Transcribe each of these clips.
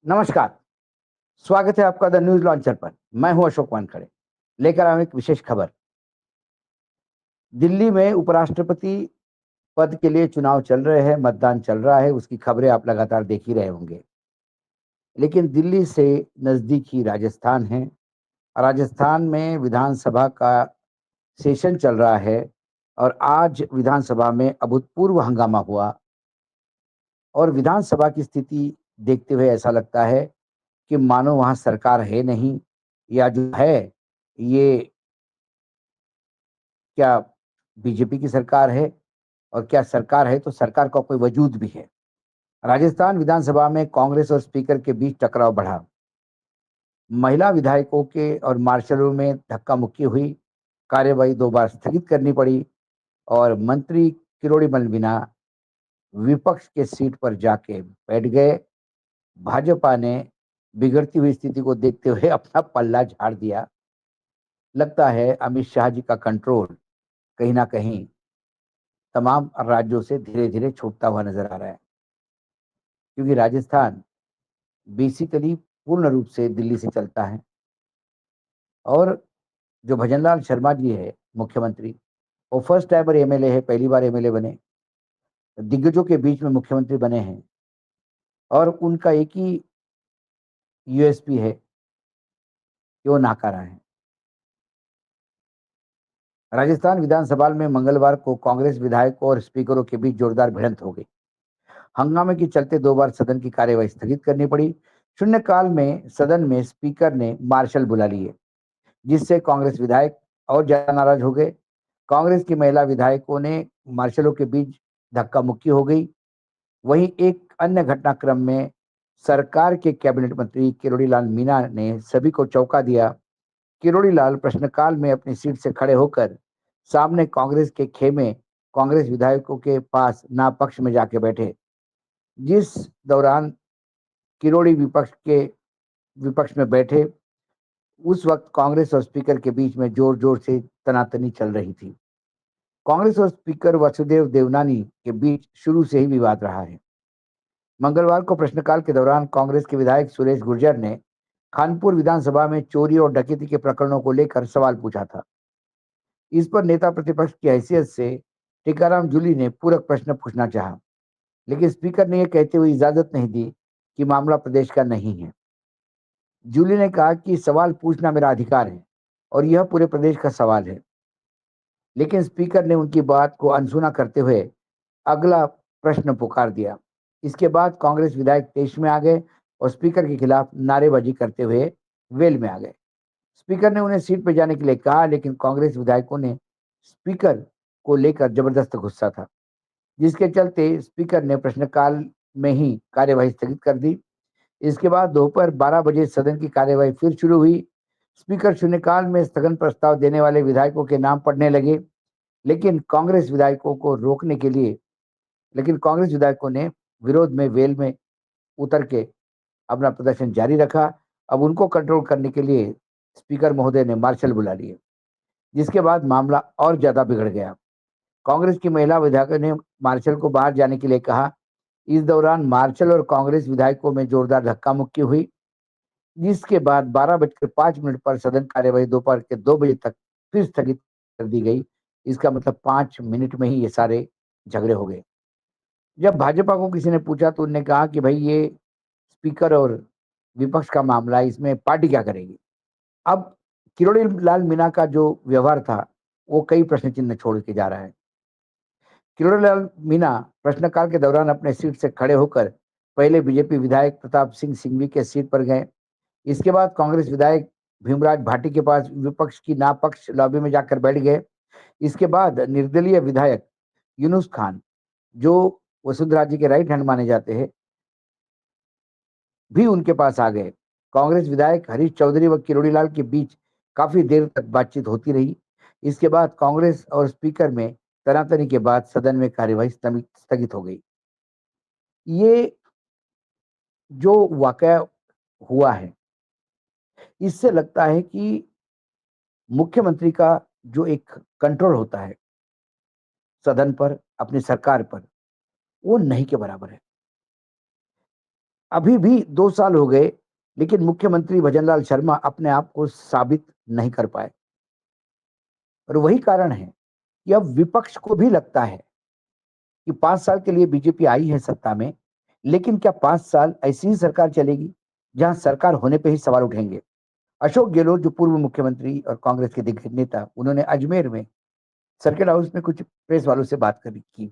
नमस्कार, स्वागत है आपका द न्यूज़ लॉन्चर पर। मैं हूं अशोक वानखड़े, लेकर आया हूं एक विशेष खबर। दिल्ली में उपराष्ट्रपति पद के लिए चुनाव चल रहे हैं, मतदान चल रहा है, उसकी खबरें आप लगातार देख ही रहे होंगे। लेकिन दिल्ली से नज़दीक ही राजस्थान है। राजस्थान में विधानसभा का सेशन चल रहा है और आज विधानसभा में अभूतपूर्व हंगामा हुआ और विधानसभा की स्थिति देखते हुए ऐसा लगता है कि मानो वहाँ सरकार है नहीं, या जो है ये क्या बीजेपी की सरकार है, और क्या सरकार है तो सरकार का कोई वजूद भी है। राजस्थान विधानसभा में कांग्रेस और स्पीकर के बीच टकराव बढ़ा। महिला विधायकों के और मार्शलों में धक्का मुक्की हुई। कार्यवाही 2 बार स्थगित करनी पड़ी और मंत्री किरोड़ीमल मीणा विपक्ष के सीट पर जाके बैठ गए। भाजपा ने बिगड़ती हुई स्थिति को देखते हुए अपना पल्ला झाड़ दिया। लगता है अमित शाह जी का कंट्रोल कहीं न कहीं तमाम राज्यों से धीरे-धीरे छूटता हुआ नज़र आ रहा है। क्योंकि राजस्थान बेसिकली पूर्ण रूप से दिल्ली से चलता है और जो भजनलाल शर्मा जी है मुख्यमंत्री, वो फर्स्ट टाइमर एमएलए है, पहली बार एमएलए बने। दिग्गजों के बीच में मुख्यमंत्री बने हैं और उनका एक ही यूएसपी है कि वो नाकारा हैं। राजस्थान विधानसभा में मंगलवार को कांग्रेस विधायकों और स्पीकरों के बीच जोरदार भिड़ंत हो गई। हंगामे के चलते 2 बार सदन की कार्यवाही स्थगित करनी पड़ी। शून्यकाल में सदन में स्पीकर ने मार्शल बुला लिए, जिससे कांग्रेस विधायक और ज्यादा नाराज हो गए। कांग्रेस की महिला विधायकों ने मार्शलों के बीच धक्का मुक्की हो गई। वहीं एक अन्य घटनाक्रम में सरकार के कैबिनेट मंत्री किरोड़ीलाल मीणा ने सभी को चौंका दिया। किरोड़ीलाल प्रश्नकाल में अपनी सीट से खड़े होकर सामने कांग्रेस के खेमे कांग्रेस विधायकों के पास नापक्ष में जाके बैठे, जिस दौरान किरोड़ी विपक्ष में बैठे। उस वक्त कांग्रेस और स्पीकर के बीच में जोर-जोर से तनातनी चल रही थी। कांग्रेस और स्पीकर वसुदेव देवनानी के बीच शुरू से ही विवाद रहा है। मंगलवार को प्रश्नकाल के दौरान कांग्रेस के विधायक सुरेश गुर्जर ने कानपुर विधानसभा में चोरी और डकैती के प्रकरणों को लेकर सवाल पूछा था। इस पर नेता प्रतिपक्ष की हैसियत से टीकाराम जूली ने पूरक प्रश्न पूछना चाहा, लेकिन स्पीकर ने यह कहते हुए इजाजत नहीं दी कि मामला प्रदेश का नहीं है। जूली ने कहा कि सवाल पूछना मेरा अधिकार है और यह पूरे प्रदेश का सवाल है। लेकिन स्पीकर ने उनकी बात को अनसुना करते हुए अगला प्रश्न पुकार दिया। इसके बाद कांग्रेस विधायक तेज में आ गए और स्पीकर के खिलाफ नारेबाजी करते हुए वेल में आ गए। स्पीकर ने उन्हें सीट पर जाने के लिए कहा, लेकिन कांग्रेस विधायकों ने स्पीकर को लेकर जबरदस्त गुस्सा था, जिसके चलते स्पीकर ने प्रश्नकाल में ही कार्यवाही स्थगित कर दी। इसके बाद दोपहर 12 बजे सदन की कार्यवाही फिर शुरू हुई। स्पीकर शून्यकाल में स्थगन प्रस्ताव देने वाले विधायकों के नाम पढ़ने लगे, लेकिन कांग्रेस विधायकों को रोकने के लिए लेकिन कांग्रेस विधायकों ने विरोध में वेल में उतर के अपना प्रदर्शन जारी रखा। अब उनको कंट्रोल करने के लिए स्पीकर महोदय ने मार्शल बुला लिए, जिसके बाद मामला और ज्यादा बिगड़ गया। कांग्रेस की महिला विधायकों ने मार्शल को बाहर जाने के लिए कहा। इस दौरान मार्शल और कांग्रेस विधायकों में जोरदार धक्का मुक्की हुई, जिसके बाद 12:05 पर सदन कार्यवाही दोपहर के 2 बजे तक फिर स्थगित कर दी गई। इसका मतलब 5 मिनट में ही ये सारे झगड़े हो गए। जब भाजपा को किसी ने पूछा तो उन्होंने कहा कि भाई ये स्पीकर और विपक्ष का मामला है, इसमें पार्टी क्या करेगी। अब किरोड़ी लाल मीणा का जो व्यवहार था, वो कई प्रश्न चिन्ह छोड़ के जा रहा है। किरोड़ी लाल मीणा प्रश्नकाल के दौरान अपने सीट से खड़े होकर पहले बीजेपी विधायक प्रताप सिंह सिंघवी के सीट पर गए। इसके बाद कांग्रेस विधायक भीमराज भाटी के पास विपक्ष की नापक्ष लॉबी में जाकर बैठ गए। इसके बाद निर्दलीय विधायक यूनुस खान, जो वसुंधरा जी के राइट हैंड माने जाते हैं, भी उनके पास आ गए। कांग्रेस विधायक हरीश चौधरी व किरोड़ीलाल के बीच काफी देर तक बातचीत होती रही। इसके बाद कांग्रेस और स्पीकर में तनातनी के बाद सदन में कार्यवाही स्थगित हो गई। ये जो वाकया हुआ है, इससे लगता है कि मुख्यमंत्री का जो एक कंट्रोल होता है सदन पर, अपनी सरकार पर, वो नहीं के बराबर है। अभी भी 2 साल हो गए, लेकिन मुख्यमंत्री भजनलाल शर्मा अपने आप को साबित नहीं कर पाए। और वही कारण है कि अब विपक्ष को भी लगता है कि 5 साल के लिए बीजेपी आई है सत्ता में, लेकिन क्या 5 साल ऐसी ही सरकार चलेगी, जहां सरकार होने पे ही सवाल उठेंगे? अशोक गहलोत जो पूर्व मुख्यमंत्री और कांग्रेस के दिग्गज नेता, उन्होंने अजमेर में सर्किट हाउस में कुछ प्रेस वालों से बात करी की।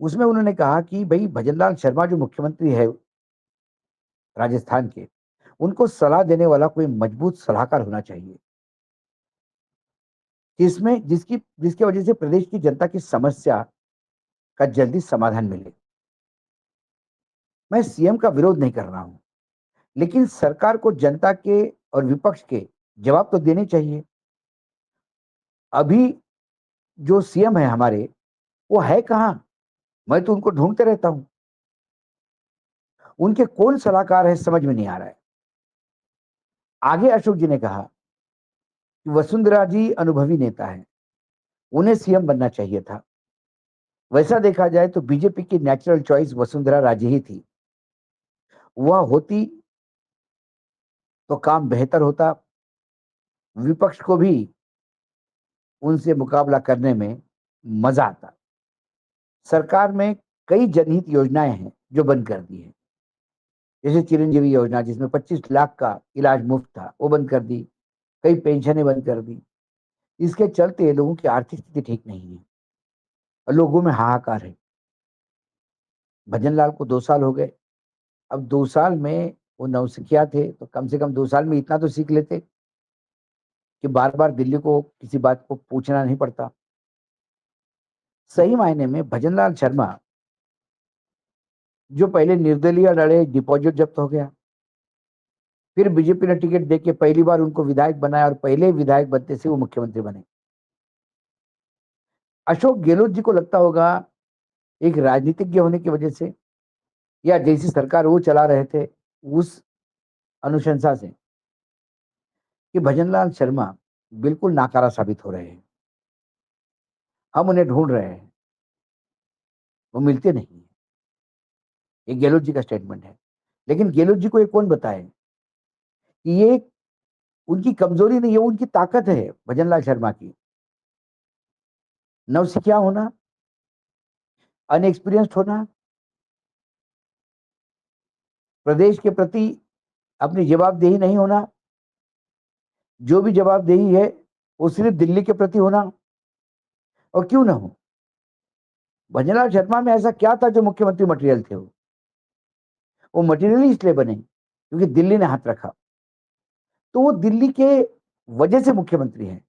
उसमें उन्होंने कहा कि भई भजनलाल शर्मा जो मुख्यमंत्री है राजस्थान के, उनको सलाह देने वाला कोई मजबूत सलाहकार होना चाहिए, जिसमें जिसकी जिसकी वजह से प्रदेश की जनता की समस्या का जल्दी समाधान मिले। मैं सीएम का विरोध नहीं कर रहा हूं, लेकिन सरकार को जनता के और विपक्ष के जवाब तो देने चाहिए। अभी जो सीएम है हमारे, वो है कहां? मैं तो उनको ढूंढते रहता हूं। उनके कौन सलाहकार है समझ में नहीं आ रहा है। आगे अशोक जी ने कहा कि वसुंधरा जी अनुभवी नेता है, उन्हें सीएम बनना चाहिए था। वैसा देखा जाए तो बीजेपी की नेचुरल चॉइस वसुंधरा राजे ही थी। वह होती तो काम बेहतर होता, विपक्ष को भी उनसे मुकाबला करने में मजा आता। सरकार में कई जनहित योजनाएं हैं जो बंद कर दी है, जैसे चिरंजीवी योजना जिसमें 25 लाख का इलाज मुफ्त था, वो बंद कर दी। कई पेंशनें बंद कर दी। इसके चलते लोगों की आर्थिक स्थिति ठीक नहीं है और लोगों में हाहाकार है। भजनलाल को 2 साल हो गए। अब 2 साल में वो नौसिखिया थे, तो कम से कम 2 साल में इतना तो सीख लेते कि बार बार दिल्ली को किसी बात को पूछना नहीं पड़ता। सही मायने में भजनलाल शर्मा जो पहले निर्दलीय लड़े, डिपॉजिट जब्त हो गया, फिर बीजेपी ने टिकट देके पहली बार उनको विधायक बनाया और पहले विधायक बनते से वो मुख्यमंत्री बने। अशोक गहलोत जी को लगता होगा, एक राजनीतिज्ञ होने की वजह से या जैसी सरकार वो चला रहे थे, उस अनुशंसा से, कि भजनलाल शर्मा बिल्कुल नाकारा साबित हो रहे हैं। हम उन्हें ढूंढ रहे हैं, वो मिलते नहीं है। ये गहलोत जी का स्टेटमेंट है। लेकिन गहलोत जी को ये कौन बताए कि ये उनकी कमजोरी नहीं है, उनकी ताकत है भजनलाल शर्मा की। नौसिखिया होना, अनएक्सपीरियंस्ड होना, प्रदेश के प्रति अपनी जवाबदेही नहीं होना, जो भी जवाबदेही है वो सिर्फ दिल्ली के प्रति होना। और क्यों ना हो, भजनलाल शर्मा में ऐसा क्या था जो मुख्यमंत्री मटेरियल थे? वो मटेरियल ही इसलिए बने क्योंकि दिल्ली ने हाथ रखा। तो वो दिल्ली के वजह से मुख्यमंत्री हैं।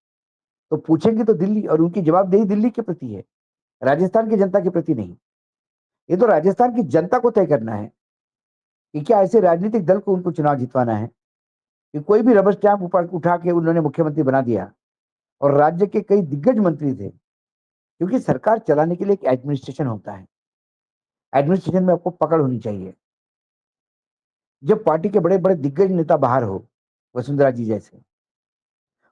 तो पूछेंगे तो दिल्ली, और उनकी जवाबदेही दिल्ली के प्रति है, राजस्थान की जनता के प्रति नहीं। ये तो राजस्थान की जनता को तय करना है कि क्या ऐसे राजनीतिक दल को उनको चुनाव जितवाना है कि कोई भी रबर स्टैंप ऊपर उठा के उन्होंने मुख्यमंत्री बना दिया। और राज्य के कई दिग्गज मंत्री थे, क्योंकि सरकार चलाने के लिए एक एडमिनिस्ट्रेशन होता है। एडमिनिस्ट्रेशन में आपको पकड़ होनी चाहिए। जब पार्टी के बड़े बड़े दिग्गज नेता बाहर हो, वसुंधरा जी जैसे,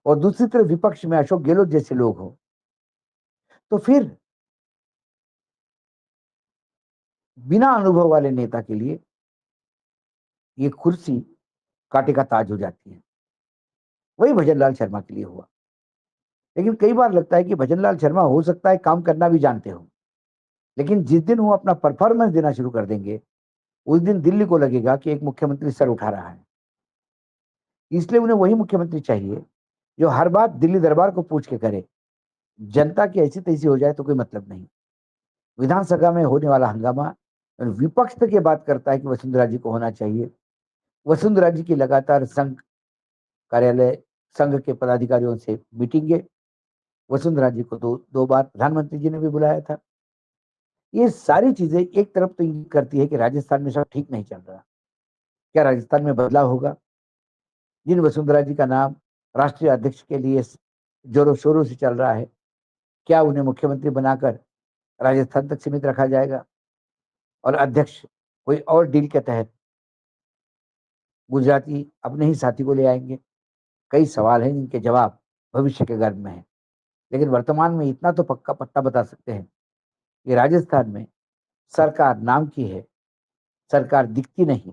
और दूसरी तरफ विपक्ष में अशोक गहलोत जैसे लोग हो, तो फिर बिना अनुभव वाले नेता के लिए ये कुर्सी कांटे का ताज हो जाती है। वही भजनलाल शर्मा के लिए हुआ। लेकिन कई बार लगता है कि भजनलाल शर्मा हो सकता है काम करना भी जानते हो, लेकिन जिस दिन वो अपना परफॉर्मेंस देना शुरू कर देंगे, उस दिन दिल्ली को लगेगा कि एक मुख्यमंत्री सर उठा रहा है। इसलिए उन्हें वही मुख्यमंत्री चाहिए जो हर बात दिल्ली दरबार को पूछ के करे। जनता की ऐसी तैसी हो जाए तो कोई मतलब नहीं। विधानसभा में होने वाला हंगामा और विपक्ष तक ये बात करता है कि वसुंधरा जी को होना चाहिए। वसुंधरा जी की लगातार संघ कार्यालय, संघ के पदाधिकारियों से मीटिंगे, वसुंधरा जी को दो दो बार प्रधानमंत्री जी ने भी बुलाया था। ये सारी चीजें एक तरफ तो इंगित करती है कि राजस्थान में सब ठीक नहीं चल रहा। क्या राजस्थान में बदलाव होगा? जिन वसुंधरा जी का नाम राष्ट्रीय अध्यक्ष के लिए जोरों शोरों से चल रहा है, क्या उन्हें मुख्यमंत्री बनाकर राजस्थान तक सीमित रखा जाएगा और अध्यक्ष कोई और डील के तहत गुजराती अपने ही साथी को ले आएंगे? कई सवाल हैं जिनके जवाब भविष्य के गर्भ में है। लेकिन वर्तमान में इतना तो पक्का पट्टा बता सकते हैं कि राजस्थान में सरकार नाम की है, सरकार दिखती नहीं,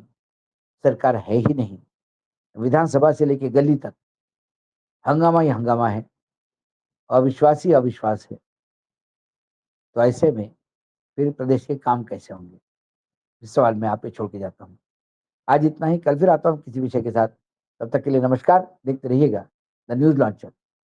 सरकार है ही नहीं। विधानसभा से लेके गली तक हंगामा ही हंगामा है, अविश्वास ही अविश्वास है। तो ऐसे में फिर प्रदेश के काम कैसे होंगे? इस सवाल मैं आप पे छोड़ के जाता हूँ। आज इतना ही, कल फिर आता हूँ किसी विषय के साथ। तब तक के लिए नमस्कार, देखते रहिएगा द न्यूज लॉन्चर।